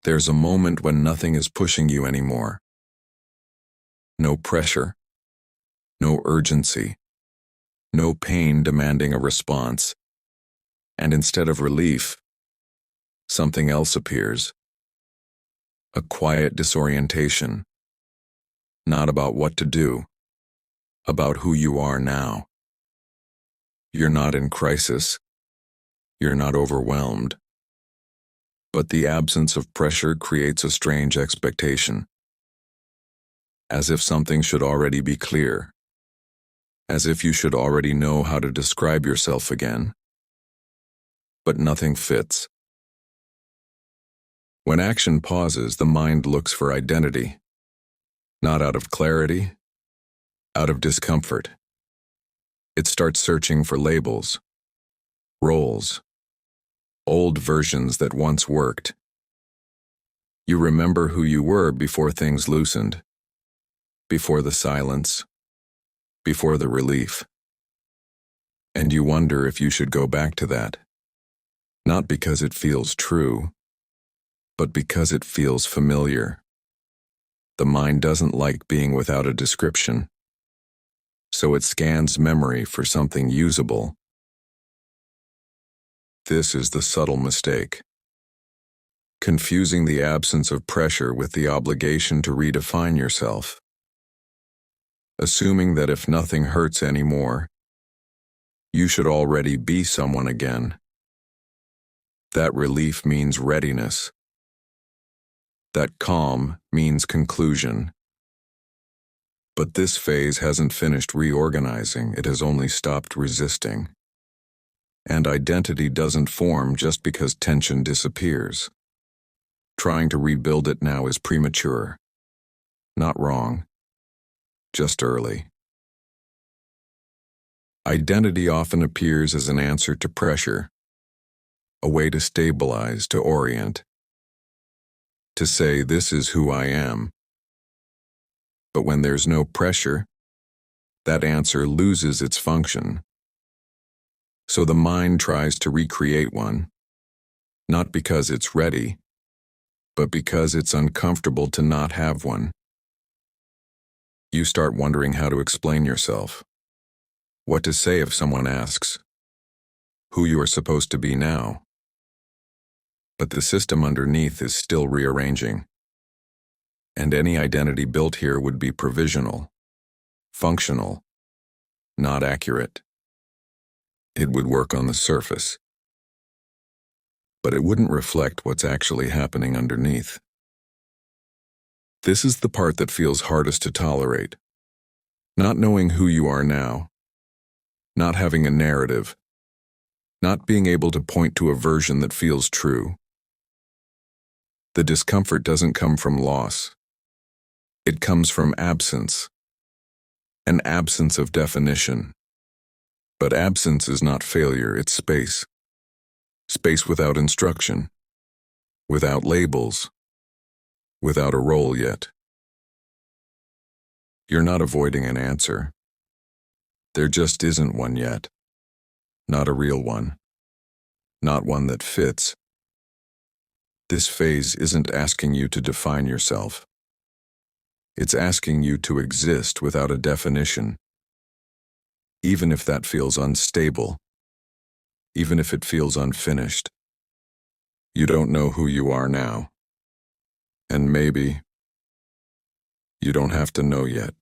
There's a moment when nothing is pushing you anymore. No pressure, no urgency, no pain demanding a response. And instead of relief, something else appears. A quiet disorientation. Not about what to do, about who you are now. You're not in crisis. You're not overwhelmed. But the absence of pressure creates a strange expectation. As if something should already be clear. As if you should already know how to describe yourself again. But nothing fits. When action pauses, the mind looks for identity. Not out of clarity, out of discomfort. It starts searching for labels, roles, old versions that once worked. You remember who you were before things loosened, before the silence, before the relief. And you wonder if you should go back to that. Not because it feels true, but because it feels familiar. The mind doesn't like being without a description, so it scans memory for something usable. This is the subtle mistake. Confusing the absence of pressure with the obligation to redefine yourself. Assuming that if nothing hurts anymore, you should already be someone again. That relief means readiness. That calm means conclusion. But this phase hasn't finished reorganizing, it has only stopped resisting. And identity doesn't form just because tension disappears. Trying to rebuild it now is premature. Not wrong, just early. Identity often appears as an answer to pressure, a way to stabilize, to orient, to say, this is who I am. But when there's no pressure, that answer loses its function. So the mind tries to recreate one, not because it's ready, but because it's uncomfortable to not have one. You start wondering how to explain yourself, what to say if someone asks, who you are supposed to be now. But the system underneath is still rearranging. And any identity built here would be provisional, functional, not accurate. It would work on the surface, but it wouldn't reflect what's actually happening underneath. This is the part that feels hardest to tolerate. Not knowing who you are now, not having a narrative, not being able to point to a version that feels true. The discomfort doesn't come from loss. It comes from absence, an absence of definition. But absence is not failure, it's space. Space without instruction, without labels, without a role yet. You're not avoiding an answer. There just isn't one yet. Not a real one. Not one that fits. This phase isn't asking you to define yourself. It's asking you to exist without a definition. Even if that feels unstable, even if it feels unfinished. You don't know who you are now. And maybe you don't have to know yet.